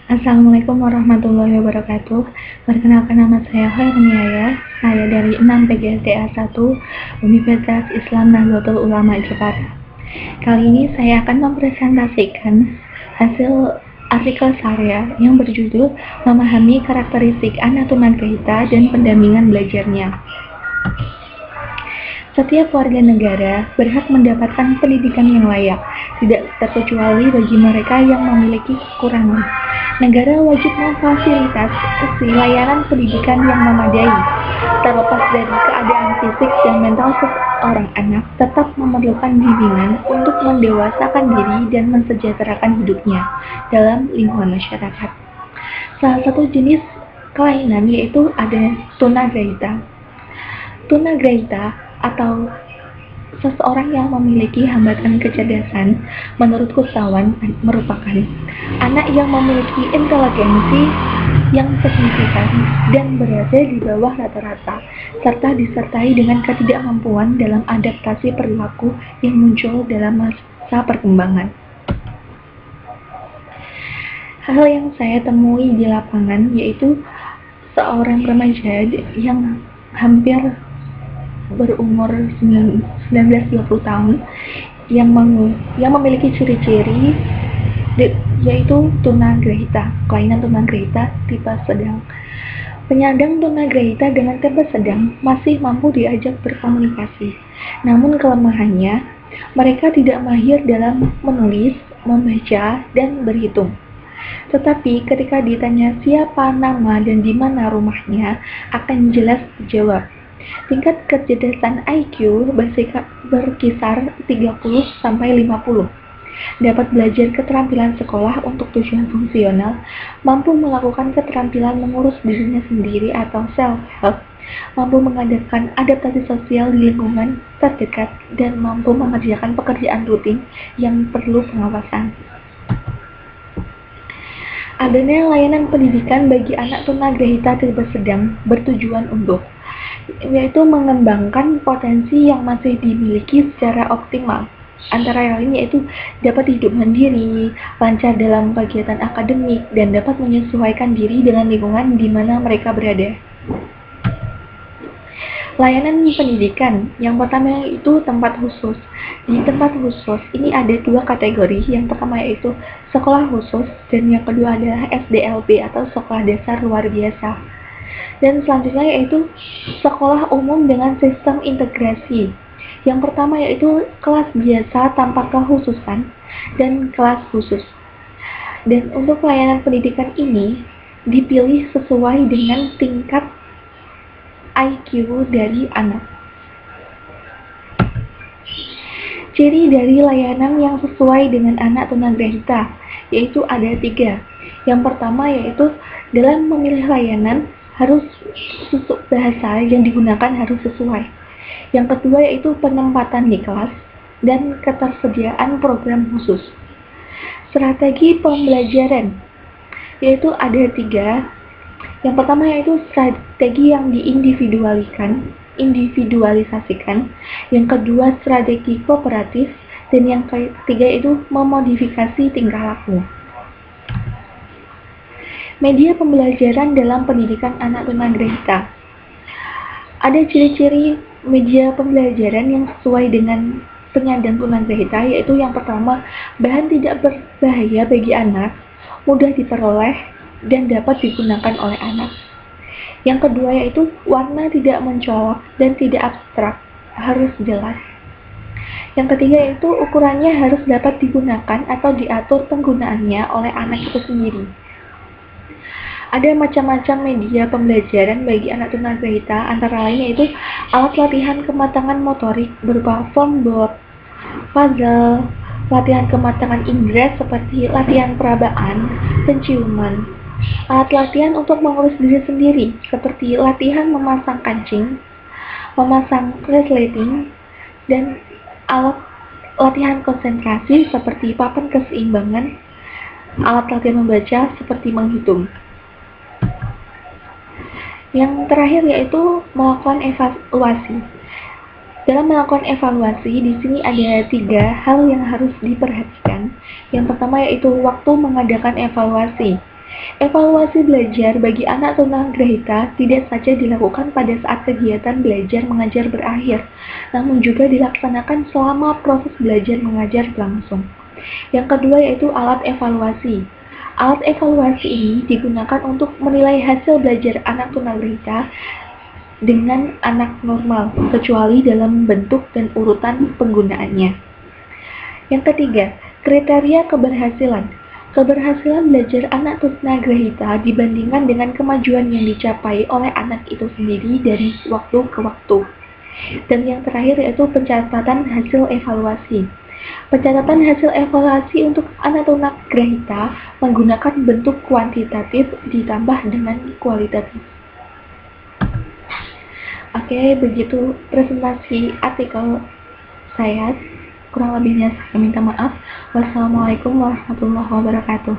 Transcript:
Assalamualaikum warahmatullahi wabarakatuh. Perkenalkan, nama saya Hoirniaya. Saya dari 6 PGSDA 1 Universitas Islam Nahdlatul Ulama Jakarta. Kali ini saya akan mempresentasikan hasil artikel saya yang berjudul Memahami Karakteristik Anak Tunagrahita dan Pendampingan Belajarnya. Setiap warga negara berhak mendapatkan pendidikan yang layak, tidak terkecuali bagi mereka yang memiliki kekurangan. Negara wajib memfasilitasi layanan pendidikan yang memadai, terlepas dari keadaan fisik dan mental seorang anak, tetap memerlukan bimbingan untuk mendewasakan diri dan mensejahterakan hidupnya dalam lingkungan masyarakat. Salah satu jenis kelainan yaitu ada tunagrahita. Tunagrahita atau seseorang yang memiliki hambatan kecerdasan, menurut Kusawan, merupakan anak yang memiliki inteligensi yang signifikan dan berada di bawah rata-rata, serta disertai dengan ketidakmampuan dalam adaptasi perilaku yang muncul dalam masa perkembangan. Hal yang saya temui di lapangan yaitu seorang remaja yang hampir berumur 19-20 tahun yang memiliki ciri-ciri yaitu tunagrahita, kelainan tunagrahita tipe sedang. Penyandang tunagrahita dengan tipe sedang masih mampu diajak berkomunikasi, namun kelemahannya mereka tidak mahir dalam menulis, membaca, dan berhitung. Tetapi ketika ditanya siapa nama dan di mana rumahnya, akan jelas dijawab. Tingkat kecerdasan IQ berkisar 30-50. Dapat belajar keterampilan sekolah untuk tujuan fungsional, mampu melakukan keterampilan mengurus dirinya sendiri atau self-help, mampu mengadakan adaptasi sosial di lingkungan terdekat, dan mampu mengerjakan pekerjaan rutin yang perlu pengawasan. Adanya layanan pendidikan bagi anak tunagrahita tipe sedang bertujuan untuk yaitu mengembangkan potensi yang masih dimiliki secara optimal. Antara lain yaitu dapat hidup mandiri, lancar dalam kegiatan akademik, dan dapat menyesuaikan diri dengan lingkungan di mana mereka berada. Layanan pendidikan yang pertama yaitu tempat khusus. Di tempat khusus ini ada dua kategori. Yang pertama yaitu sekolah khusus dan yang kedua adalah SDLB atau sekolah dasar luar biasa. Dan selanjutnya yaitu sekolah umum dengan sistem integrasi. Yang pertama yaitu kelas biasa tanpa kekhususan dan kelas khusus. Dan untuk layanan pendidikan ini dipilih sesuai dengan tingkat IQ dari anak. Ciri dari layanan yang sesuai dengan anak tunagrahita yaitu ada 3. Yang pertama yaitu dalam memilih layanan harus bahasa yang digunakan harus sesuai. Yang kedua yaitu penempatan di kelas dan ketersediaan program khusus. Strategi pembelajaran yaitu ada 3. Yang pertama yaitu strategi yang individualisasikan. Yang kedua strategi kooperatif, dan yang ketiga yaitu memodifikasi tingkah laku. Media pembelajaran dalam pendidikan anak tunagrahita. Ada ciri-ciri media pembelajaran yang sesuai dengan penyandang tunagrahita yaitu yang pertama, bahan tidak berbahaya bagi anak, mudah diperoleh, dan dapat digunakan oleh anak. Yang kedua yaitu warna tidak mencolok dan tidak abstrak, harus jelas. Yang ketiga yaitu ukurannya harus dapat digunakan atau diatur penggunaannya oleh anak itu sendiri. Ada macam-macam media pembelajaran bagi anak tunagrahita, antara lain yaitu alat latihan kematangan motorik berupa form board, puzzle, latihan kematangan indera seperti latihan perabaan, penciuman, alat latihan untuk mengurus diri sendiri seperti latihan memasang kancing, memasang resleting, dan alat latihan konsentrasi seperti papan keseimbangan, alat latihan membaca seperti menghitung. Yang terakhir yaitu melakukan evaluasi. Dalam melakukan evaluasi, di sini ada 3 hal yang harus diperhatikan. Yang pertama yaitu waktu mengadakan evaluasi. Evaluasi belajar bagi anak tunagrahita tidak saja dilakukan pada saat kegiatan belajar mengajar berakhir, namun juga dilaksanakan selama proses belajar mengajar berlangsung. Yang kedua yaitu alat evaluasi. Alat evaluasi ini digunakan untuk menilai hasil belajar anak tunagrahita dengan anak normal, kecuali dalam bentuk dan urutan penggunaannya. Yang ketiga, kriteria keberhasilan. Keberhasilan belajar anak tunagrahita dibandingkan dengan kemajuan yang dicapai oleh anak itu sendiri dari waktu ke waktu. Dan yang terakhir yaitu pencatatan hasil evaluasi. Pencatatan hasil evaluasi untuk anak tunagrahita menggunakan bentuk kuantitatif ditambah dengan kualitatif. Oke, begitu presentasi artikel saya. Kurang lebihnya saya minta maaf. Wassalamualaikum warahmatullahi wabarakatuh.